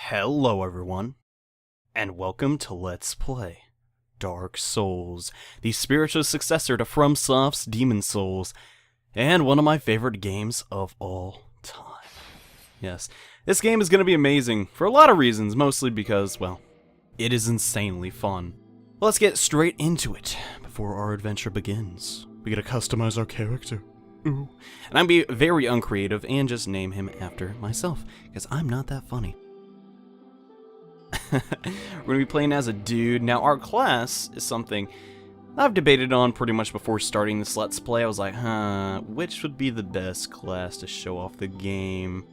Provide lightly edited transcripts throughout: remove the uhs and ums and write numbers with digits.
Hello everyone, and welcome to Let's Play Dark Souls, the spiritual successor to FromSoft's Demon's Souls, and one of my favorite games of all time. Yes, this game is going to be amazing for a lot of reasons, mostly because, well, it is insanely fun. Let's get straight into it before our adventure begins. We gotta customize our character. Ooh. And I'm be very uncreative and just name him after myself, because I'm not that funny. We're going to be playing as a dude. Now, our class is something I've debated on pretty much before starting this Let's Play. I was like, which would be the best class to show off the game?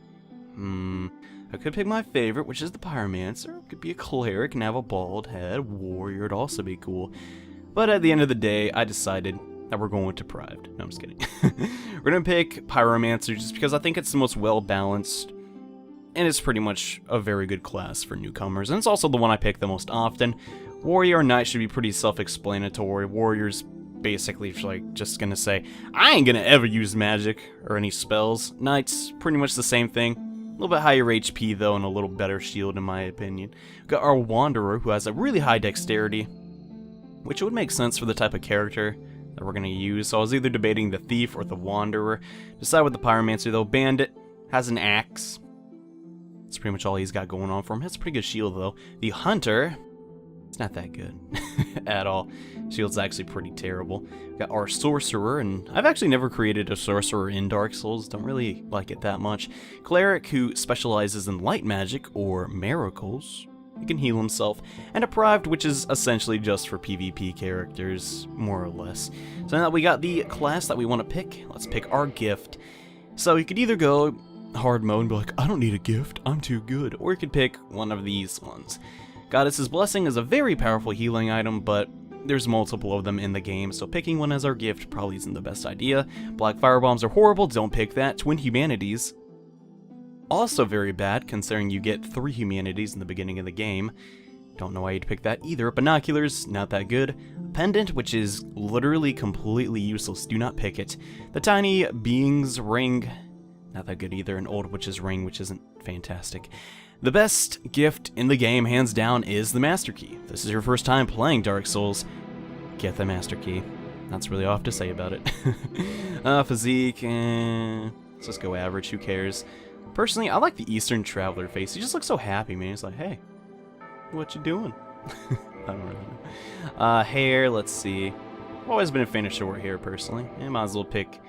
I could pick my favorite, which is the Pyromancer. It could be a cleric and have a bald head. Warrior would also be cool. But at the end of the day, I decided that we're going with Deprived. No, I'm just kidding. We're going to pick Pyromancer just because I think it's the most well-balanced. And it's pretty much a very good class for newcomers, and it's also the one I pick the most often. Warrior or Knight should be pretty self-explanatory. Warrior's basically like just gonna say, I ain't gonna ever use magic or any spells. Knight's pretty much the same thing. A little bit higher HP though, and a little better shield in my opinion. We've got our Wanderer, who has a really high dexterity, which would make sense for the type of character that we're gonna use. So I was either debating the Thief or the Wanderer. Decide with the Pyromancer though. Bandit has an axe. That's pretty much all he's got going on for him. Has a pretty good shield, though. The Hunter, it's not that good at all. Shield's actually pretty terrible. We've got our Sorcerer, and I've actually never created a Sorcerer in Dark Souls. Don't really like it that much. Cleric, who specializes in light magic or miracles. He can heal himself. And Deprived, which is essentially just for PvP characters, more or less. So now that we got the class that we want to pick, let's pick our gift. So you could either go hard mode and be like, I don't need a gift, I'm too good. Or you could pick one of these ones. Goddess's Blessing is a very powerful healing item, but there's multiple of them in the game, so picking one as our gift probably isn't the best idea. Black Firebombs are horrible, don't pick that. Twin Humanities, also very bad, considering you get 3 Humanities in the beginning of the game. Don't know why you'd pick that either. Binoculars, not that good. Pendant, which is literally completely useless, do not pick it. The Tiny Being's Ring, not that good either. An Old Witch's Ring, which isn't fantastic. The best gift in the game, hands down, is the Master Key. If this is your first time playing Dark Souls, get the Master Key. That's really all I have to say about it. Physique, let's just go average, who cares? Personally, I like the Eastern Traveler face. He just looks so happy, man. He's like, hey, what you doing? I don't really know. Hair, let's see. I've always been a fan of short hair, personally. I might as well pick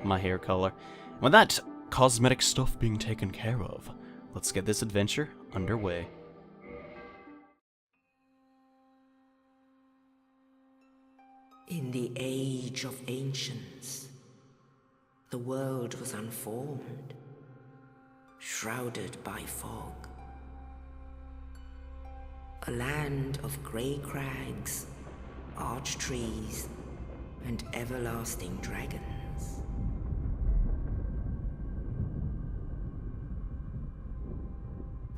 my hair color. With that cosmetic stuff being taken care of, let's get this adventure underway. In the age of ancients, the world was unformed, shrouded by fog. A land of grey crags, arch trees, and everlasting dragons.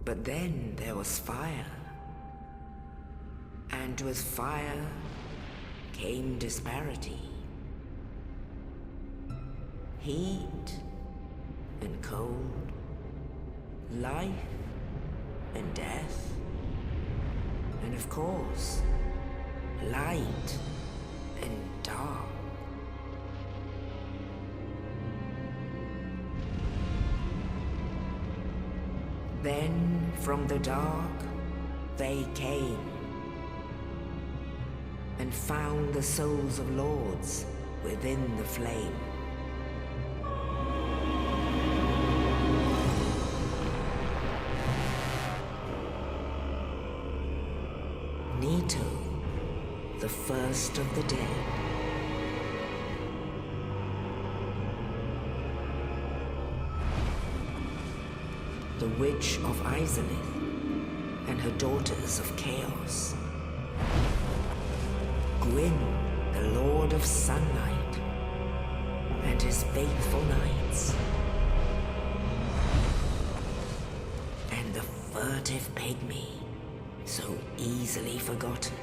But then there was fire, and with fire came disparity. Heat and cold, life and death, and of course, light and dark. Then, from the dark, they came, and found the souls of lords within the flame. Nito, the first of the dead. The Witch of Izalith and her daughters of Chaos. Gwyn, the Lord of Sunlight, and his faithful knights. And the furtive pygmy, so easily forgotten.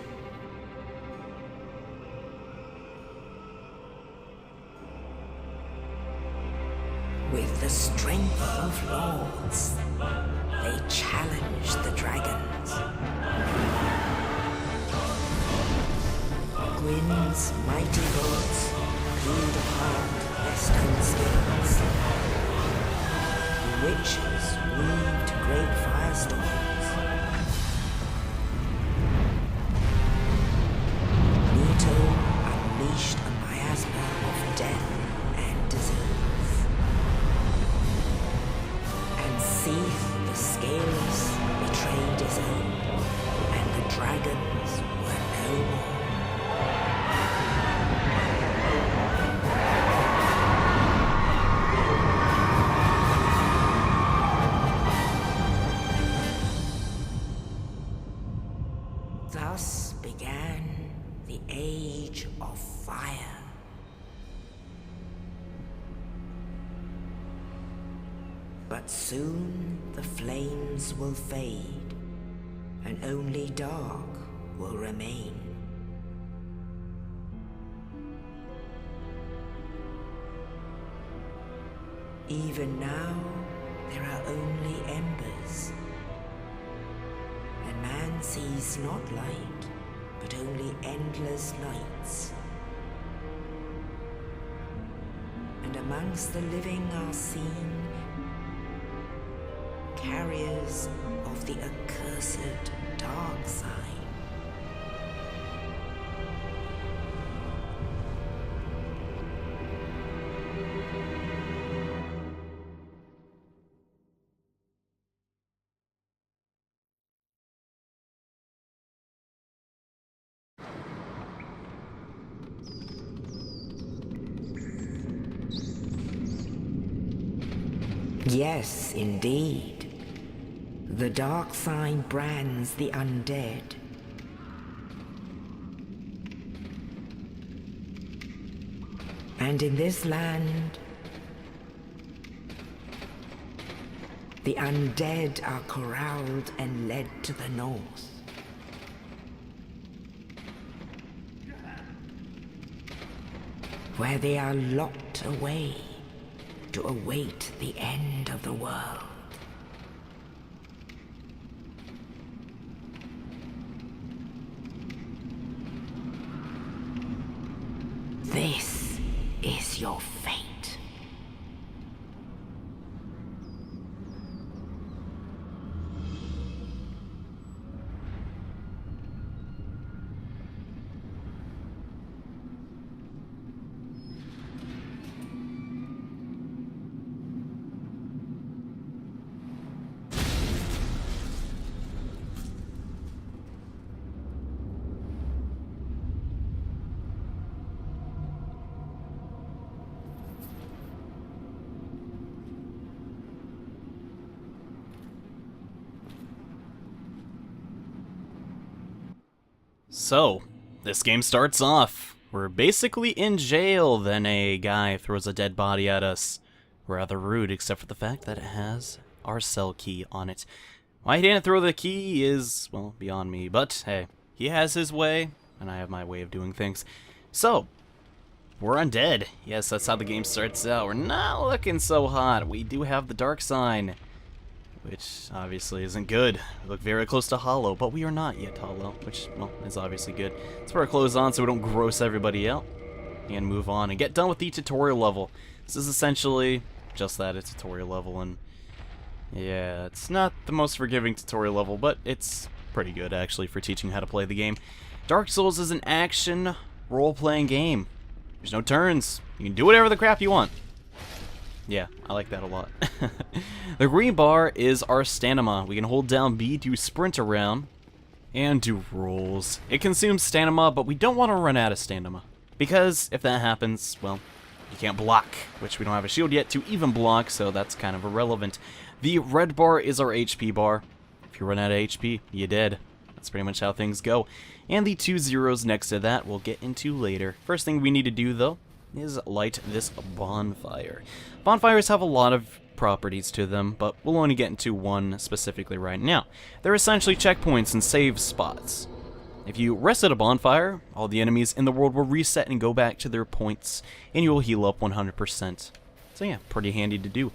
With the strength of lords, they challenged the witches weaved great firestorms. Nito unleashed a miasma of death and disease. And Seath the Scaleless betrayed his own, and the dragons were no more. Thus began the Age of Fire. But soon the flames will fade, and only dark will remain. Even now, there are only embers. And man sees not light, but only endless nights. And amongst the living are seen carriers of the accursed dark side. Yes, indeed. The dark side brands the undead. And in this land, the undead are corralled and led to the north. Where they are locked away to await the end of the world. This is your fate. So, this game starts off. We're basically in jail, then a guy throws a dead body at us. Rather rude, except for the fact that it has our cell key on it. Why he didn't throw the key is, well, beyond me, but hey, he has his way, and I have my way of doing things. So, we're undead. Yes, that's how the game starts out. We're not looking so hot. We do have the dark sign, which obviously isn't good. We look very close to hollow, but we are not yet hollow, which, well, is obviously good. Let's put our clothes on so we don't gross everybody out, and move on and get done with the tutorial level. This is essentially just that, a tutorial level, and yeah, it's not the most forgiving tutorial level, but it's pretty good, actually, for teaching how to play the game. Dark Souls is an action role-playing game. There's no turns. You can do whatever the crap you want. Yeah, I like that a lot. The green bar is our stamina. We can hold down B to sprint around and do rolls. It consumes stamina, but we don't want to run out of stamina, because if that happens, well, you can't block, which we don't have a shield yet to even block, so that's kind of irrelevant. The red bar is our HP bar. If you run out of HP, you're dead. That's pretty much how things go. And the 2 zeros next to that we'll get into later. First thing we need to do, though, is light this bonfire. Bonfires have a lot of properties to them, but we'll only get into one specifically right now. They're essentially checkpoints and save spots. If you rest at a bonfire, all the enemies in the world will reset and go back to their points, and you will heal up 100%. So yeah, pretty handy to do.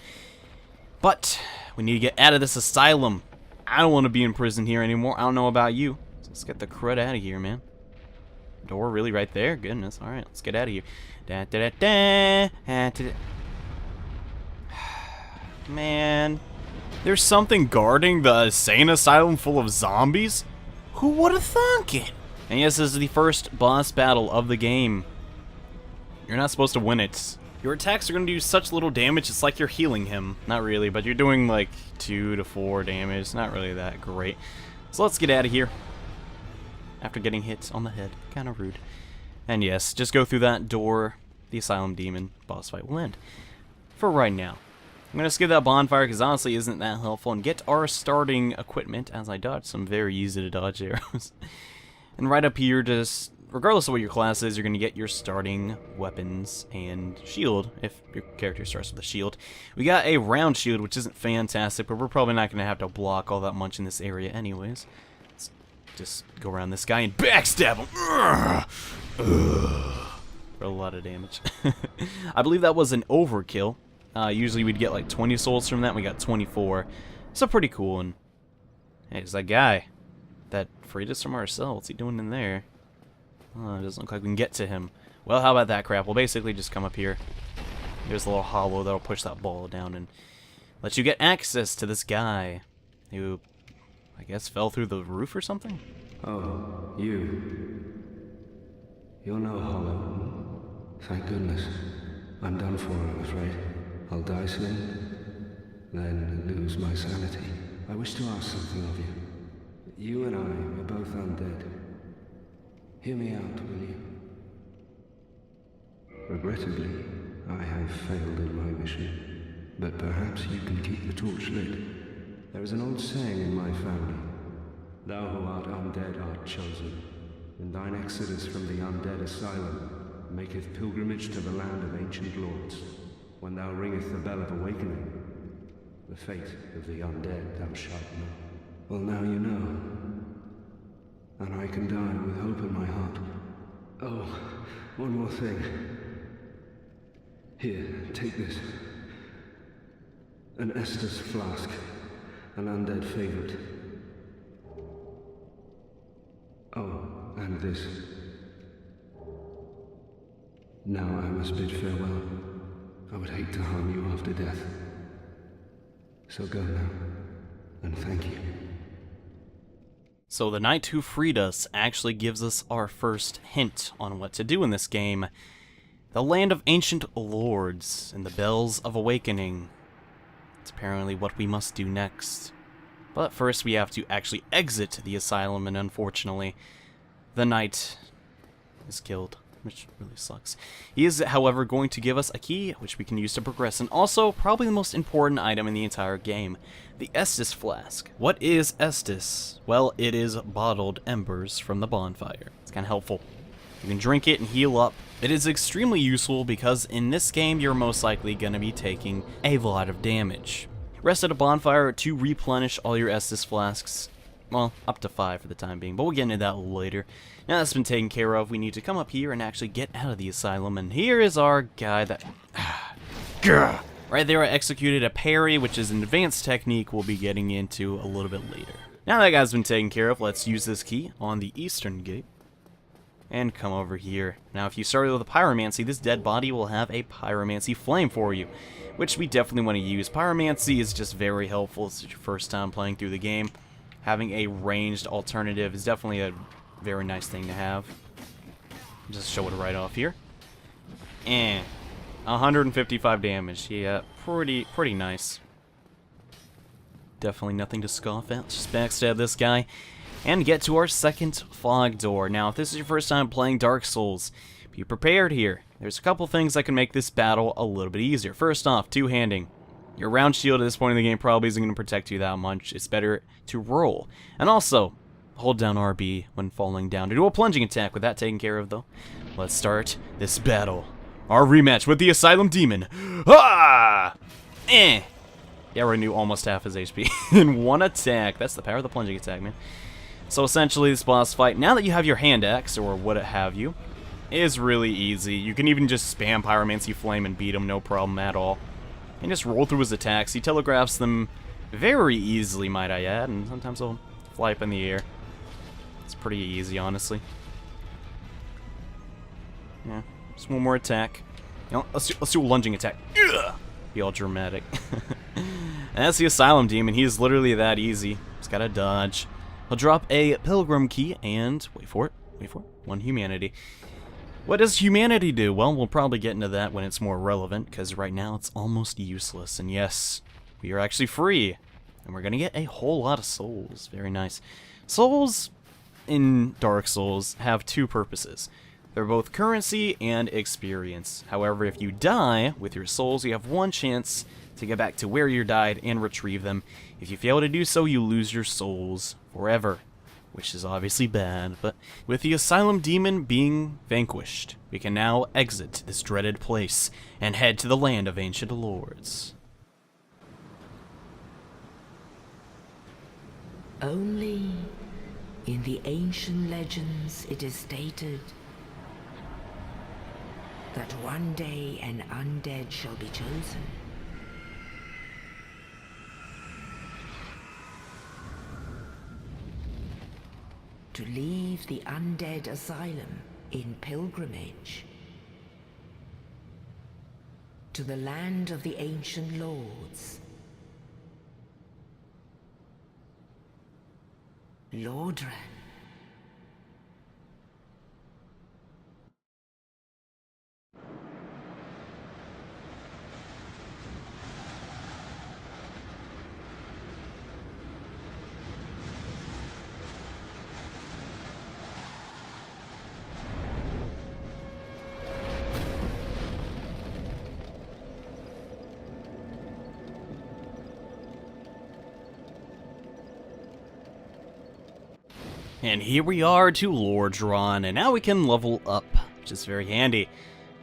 But we need to get out of this asylum. I don't want to be in prison here anymore. I don't know about you. So let's get the crud out of here, man. Door really right there? Goodness. Alright, let's get out of here. Da, da, da, da, da, da. Man, there's something guarding the insane asylum full of zombies? Who would have thunk it? And yes, this is the first boss battle of the game. You're not supposed to win it. Your attacks are going to do such little damage, it's like you're healing him. Not really, but you're doing like 2 to 4 damage. Not really that great. So let's get out of here. After getting hit on the head. Kind of rude. And yes, just go through that door. The Asylum Demon boss fight will end. For right now. I'm going to skip that bonfire because honestly isn't that helpful. And get our starting equipment as I dodge some very easy to dodge arrows. And right up here, just regardless of what your class is, you're going to get your starting weapons and shield, if your character starts with a shield. We got a round shield, which isn't fantastic, but we're probably not going to have to block all that much in this area anyways. Let's just go around this guy and backstab him. For a lot of damage. I believe that was an overkill. Usually we'd get like 20 souls from that, we got 24. So pretty cool. And hey, there's that guy that freed us from our cell. What's he doing in there? Oh, it doesn't look like we can get to him. Well, how about that crap? We'll basically just come up here. There's a little hollow that'll push that ball down and let you get access to this guy who, I guess, fell through the roof or something? Oh, you. You're no hollow. Thank goodness. I'm done for, I'm afraid. I'll die soon, then lose my sanity. I wish to ask something of you. You and I are both undead. Hear me out, will you? Regrettably, I have failed in my mission, but perhaps you can keep the torch lit. There is an old saying in my family, thou who art undead art chosen, and thine exodus from the Undead Asylum maketh pilgrimage to the land of ancient lords. When thou ringeth the bell of awakening, the fate of the undead thou shalt know. Well, now you know, and I can die with hope in my heart. Oh, one more thing. Here, take this. An Estus flask, an undead favorite. Oh, and this. Now I must bid farewell. I would hate to harm you after death. So go now, and thank you. So the knight who freed us actually gives us our first hint on what to do in this game. The land of ancient lords and the bells of awakening. It's apparently what we must do next. But first we have to actually exit the asylum, and unfortunately, the knight is killed, which really sucks. He is, however, going to give us a key, which we can use to progress, and also, probably the most important item in the entire game, the Estus Flask. What is Estus? Well, it is bottled embers from the bonfire. It's kind of helpful. You can drink it and heal up. It is extremely useful because in this game, you're most likely going to be taking a lot of damage. Rest at a bonfire to replenish all your Estus Flasks. Well, up to 5 for the time being, but we'll get into that later. Now that's been taken care of, we need to come up here and actually get out of the asylum, and here is our guy that... Right there, I executed a parry, which is an advanced technique we'll be getting into a little bit later. Now that guy's been taken care of, let's use this key on the eastern gate. And come over here. Now if you started with a pyromancy, this dead body will have a pyromancy flame for you, which we definitely want to use. Pyromancy is just very helpful. It's your first time playing through the game. Having a ranged alternative is definitely a very nice thing to have. Just show it right off here. 155 damage. Yeah, pretty nice. Definitely nothing to scoff at. Just backstab this guy and get to our second fog door. Now, if this is your first time playing Dark Souls, be prepared here. There's a couple things that can make this battle a little bit easier. First off, two-handing. Your round shield at this point in the game probably isn't going to protect you that much. It's better to roll. And also, hold down RB when falling down to do a plunging attack. With that taken care of, though, let's start this battle. Our rematch with the Asylum Demon. Ah! Yeah, we renew almost half his HP in one attack. That's the power of the plunging attack, man. So essentially, this boss fight, now that you have your hand axe, or what have you, is really easy. You can even just spam Pyromancy Flame and beat him, no problem at all. And just roll through his attacks. He telegraphs them very easily, might I add, and sometimes he'll fly up in the air. It's pretty easy, honestly. Yeah, just one more attack. You know, let's do a lunging attack. Ugh! Be all dramatic. And that's the Asylum Demon. He is literally that easy. He's gotta dodge. He'll drop a Pilgrim Key and, wait for it, 1 humanity. What does humanity do? Well, we'll probably get into that when it's more relevant, because right now it's almost useless. And yes, we are actually free. And we're gonna get a whole lot of souls. Very nice. Souls in Dark Souls have 2 purposes. They're both currency and experience. However, if you die with your souls, you have 1 chance to get back to where you died and retrieve them. If you fail to do so, you lose your souls forever, which is obviously bad. But with the Asylum Demon being vanquished, we can now exit this dreaded place and head to the land of ancient lords. Only in the ancient legends it is stated that one day an undead shall be chosen. To leave the Undead Asylum in pilgrimage to the land of the ancient lords. Lordran. And here we are to lordran, and now we can level up, which is very handy.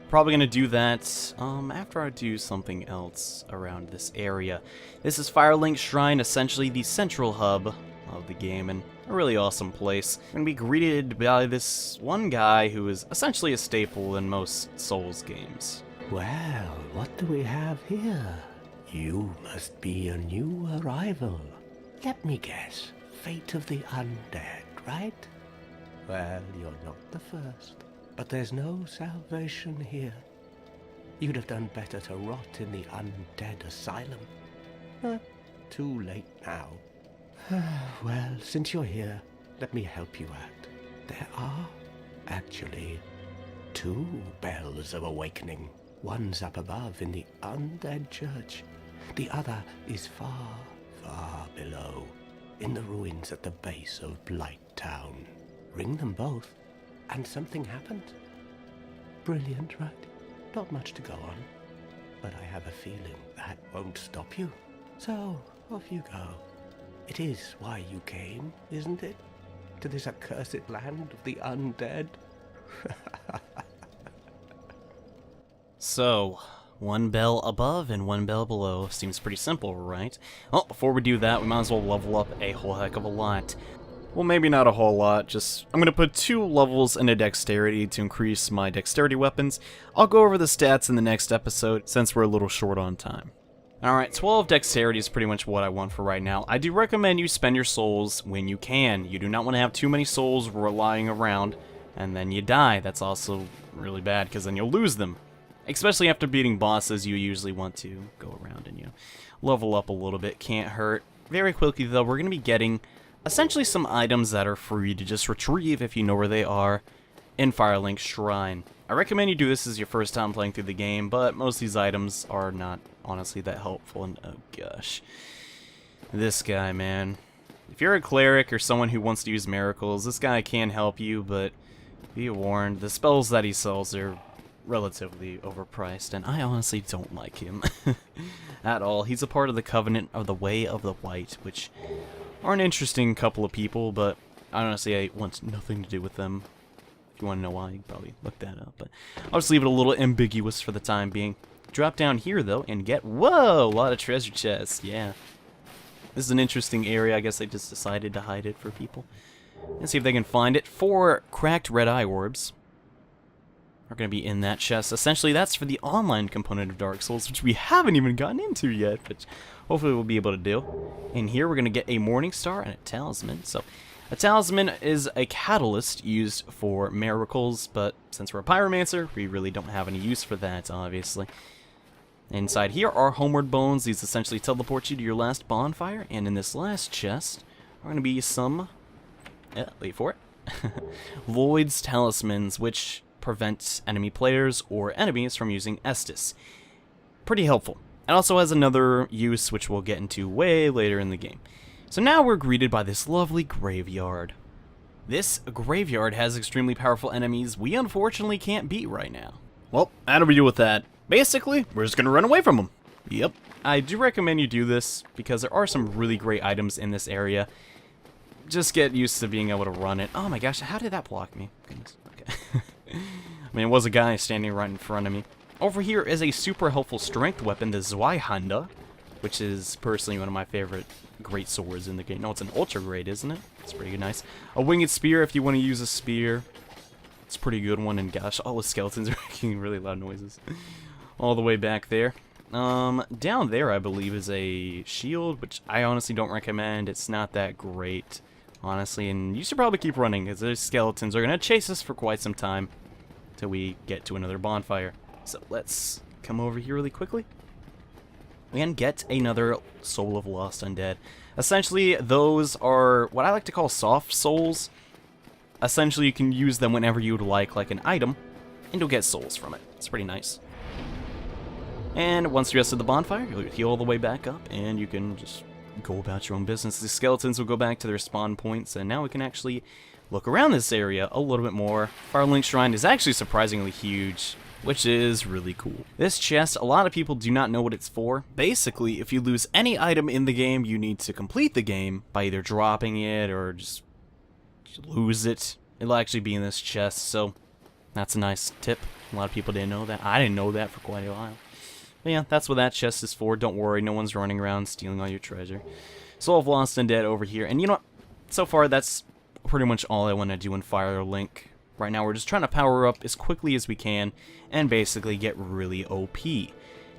Probably gonna do that after I do something else around this area. This is Firelink Shrine, essentially the central hub of the game, and a really awesome place. We're gonna be greeted by this one guy who is essentially a staple in most Souls games. Well, what do we have here? You must be a new arrival. Let me guess. Fate of the undead, right? Well, you're not the first. But there's no salvation here. You'd have done better to rot in the Undead Asylum. Too late now. Well, since you're here, let me help you out. There are, actually, 2 bells of awakening. One's up above in the Undead Church. The other is far, far below, in the ruins at the base of Blight Town. Ring them both, and something happened. Brilliant, right? Not much to go on, but I have a feeling that won't stop you. So, off you go. It is why you came, isn't it? To this accursed land of the undead? So, 1 bell above and 1 bell below. Seems pretty simple, right? Well, before we do that, we might as well level up a whole heck of a lot. Well, maybe not a whole lot, just I'm going to put 2 levels into dexterity to increase my dexterity weapons. I'll go over the stats in the next episode, since we're a little short on time. Alright, 12 dexterity is pretty much what I want for right now. I do recommend you spend your souls when you can. You do not want to have too many souls lying around, and then you die. That's also really bad, because then you'll lose them. Especially after beating bosses, you usually want to go around and level up a little bit. Can't hurt. Very quickly, though, we're going to be getting essentially some items that are free to just retrieve if you know where they are in Firelink Shrine. I recommend you do this as your first time playing through the game, but most of these items are not honestly that helpful. And oh gosh, this guy, man. If you're a cleric or someone who wants to use miracles, this guy can help you, but be warned, the spells that he sells are relatively overpriced, and I honestly don't like him at all. He's a part of the Covenant of the Way of the White, which are an interesting couple of people, but honestly, I want nothing to do with them. If you want to know why, you can probably look that up, but I'll just leave it a little ambiguous for the time being. Drop down here, though, and get, whoa, a lot of treasure chests, yeah. This is an interesting area. I guess they just decided to hide it for people. Let's see if they can find it. 4 cracked red eye orbs are going to be in that chest. Essentially, that's for the online component of Dark Souls, which we haven't even gotten into yet, but hopefully we'll be able to do. In here, we're going to get a Morning Star and a Talisman. So, a Talisman is a catalyst used for miracles, but since we're a Pyromancer, we really don't have any use for that, obviously. Inside here are homeward bones. These essentially teleport you to your last bonfire. And in this last chest are going to be some, wait for it, Lloyd's talismans, which prevents enemy players or enemies from using Estus. Pretty helpful. It also has another use, which we'll get into way later in the game. So now we're greeted by this lovely graveyard. This graveyard has extremely powerful enemies we unfortunately can't beat right now. Well, how do we deal with that? Basically, we're just gonna run away from them. Yep. I do recommend you do this because there are some really great items in this area. Just get used to being able to run it. Oh my gosh, how did that block me? Goodness. Okay. I mean, it was a guy standing right in front of me. Over here is a super helpful strength weapon, the Zweihanda, which is personally one of my favorite great swords in the game. No, it's an ultra great, isn't it? It's pretty good, nice. A winged spear if you want to use a spear. It's a pretty good one, and gosh, all the skeletons are making really loud noises. All the way back there. Down there, I believe, is a shield, which I honestly don't recommend. It's not that great, honestly, and you should probably keep running, because those skeletons are going to chase us for quite some time till we get to another bonfire. So let's come over here really quickly and get another Soul of Lost Undead. Essentially, those are what I like to call soft souls. Essentially, you can use them whenever you'd like an item, and you'll get souls from it. It's pretty nice. And once you're to the bonfire, you'll heal all the way back up, and you can just go about your own business. The skeletons will go back to their spawn points, and now we can actually look around this area a little bit more. Firelink Shrine is actually surprisingly huge, which is really cool. This chest, a lot of people do not know what it's for. Basically, if you lose any item in the game, you need to complete the game by either dropping it or just lose it. It'll actually be in this chest, so that's a nice tip. A lot of people didn't know that. I didn't know that for quite a while. But yeah, that's what that chest is for. Don't worry, no one's running around stealing all your treasure. Soul of Lost Undead over here. And you know what? So far, that's pretty much all I want to do in Firelink. Right now, we're just trying to power up as quickly as we can and basically get really OP.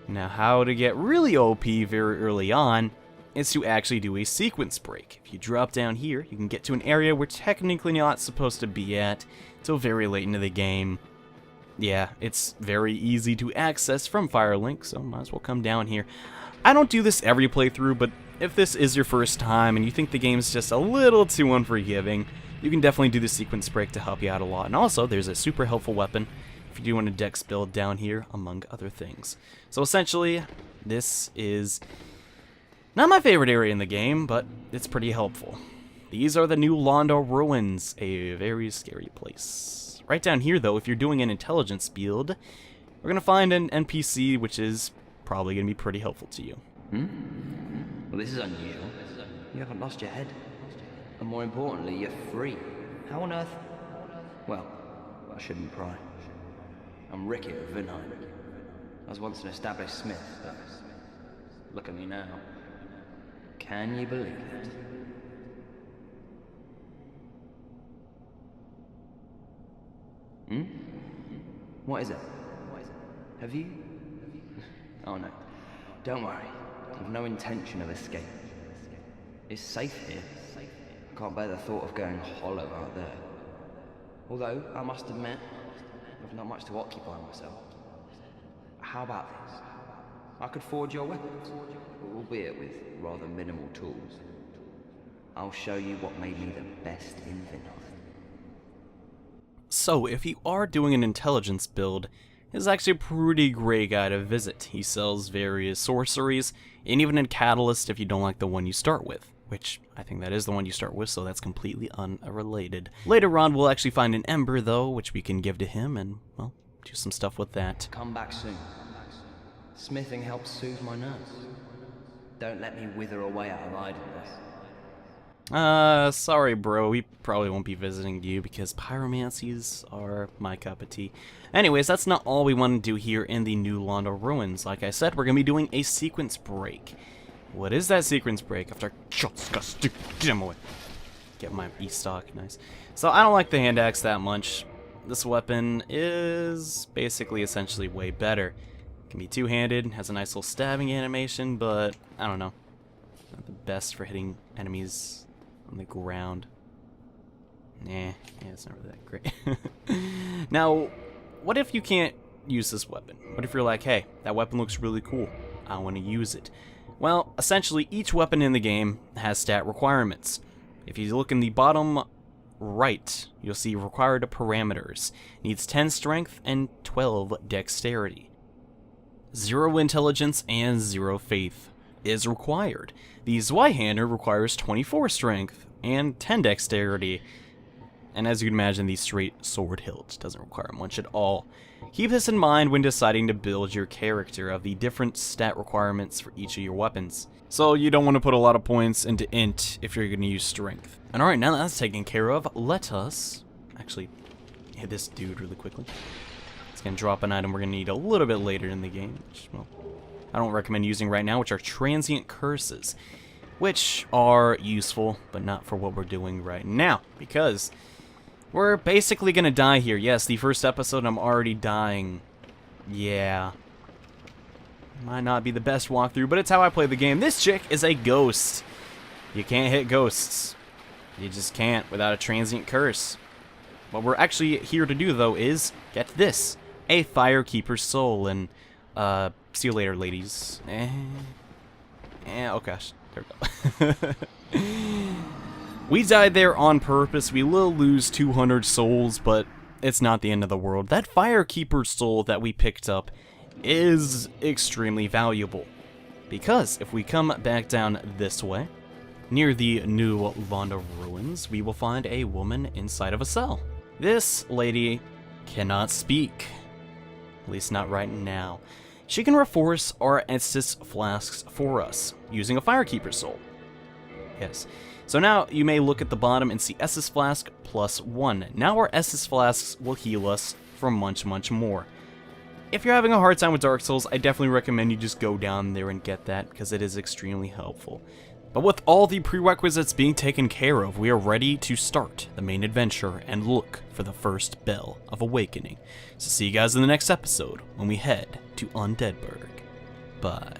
Now, how to get really OP very early on is to actually do a sequence break. If you drop down here, you can get to an area we're technically not supposed to be at till very late into the game. Yeah, it's very easy to access from Firelink, so might as well come down here. I don't do this every playthrough, but if this is your first time and you think the game's just a little too unforgiving, you can definitely do the sequence break to help you out a lot. And also, there's a super helpful weapon if you do want a dex build down here, among other things. So essentially, this is not my favorite area in the game, but it's pretty helpful. These are the new Londo Ruins, a very scary place. Right down here, though, if you're doing an intelligence build, we're going to find an NPC, which is probably going to be pretty helpful to you. Well, this is unusual. You haven't lost your head. And more importantly, you're free. How on earth? Well, I shouldn't pry. I'm Ricky of Vinheim. I was once an established smith, but look at me now. Can you believe it? What is it? Have you? Oh no. Don't worry. I've no intention of escape. It's safe here. I can't bear the thought of going hollow out there. Although, I must admit, I've not much to occupy myself. How about this? I could forge your weapons, albeit with rather minimal tools. I'll show you what made me the best in Vinheim. So, if you are doing an intelligence build, he's actually a pretty great guy to visit. He sells various sorceries, and even a catalyst if you don't like the one you start with. Which, I think that is the one you start with, so that's completely unrelated. Later on, we'll actually find an ember, though, which we can give to him, and, well, do some stuff with that. Come back soon. Smithing helps soothe my nerves. Don't let me wither away out of idleness. Sorry bro, we probably won't be visiting you because pyromancies are my cup of tea. Anyways, that's not all we want to do here in the new Londo Ruins. Like I said, we're going to be doing a sequence break. What is that sequence break? After get him away. Get my E-stock, nice. So I don't like the hand axe that much. This weapon is basically essentially way better. It can be two-handed, has a nice little stabbing animation, but I don't know. Not the best for hitting enemies on the ground. Nah, yeah, it's not really that great. Now, what if you can't use this weapon? What if you're like, hey, that weapon looks really cool, I want to use it? Well, essentially, each weapon in the game has stat requirements. If you look in the bottom right, you'll see required parameters. Needs 10 strength and 12 dexterity. 0 intelligence and 0 faith is required. The Zweihander requires 24 strength and 10 dexterity. And as you can imagine, the straight sword hilt doesn't require much at all. Keep this in mind when deciding to build your character of the different stat requirements for each of your weapons. So you don't want to put a lot of points into int if you're going to use strength. And alright, now that that's taken care of, let us actually hit this dude really quickly. It's going to drop an item we're going to need a little bit later in the game, which, well, I don't recommend using right now, which are transient curses, which are useful, but not for what we're doing right now, because we're basically going to die here. Yes, the first episode I'm already dying. Yeah. Might not be the best walkthrough, but it's how I play the game. This chick is a ghost. You can't hit ghosts. You just can't without a transient curse. What we're actually here to do, though, is get this. A Firekeeper's Soul, and, see you later, ladies. Oh gosh, there we go. We died there on purpose. We will lose 200 souls, but it's not the end of the world. That Firekeeper's Soul that we picked up is extremely valuable, because if we come back down this way, near the new Londo Ruins, we will find a woman inside of a cell. This lady cannot speak, at least not right now. She can reinforce our Estus flasks for us, using a Firekeeper's Soul. Yes. So now you may look at the bottom and see Estus Flask +1. Now our Estus Flasks will heal us from much more. If you're having a hard time with Dark Souls, I definitely recommend you just go down there and get that, because it is extremely helpful. But with all the prerequisites being taken care of, we are ready to start the main adventure and look for the first Bell of Awakening. So see you guys in the next episode when we head to Undeadburg. Bye.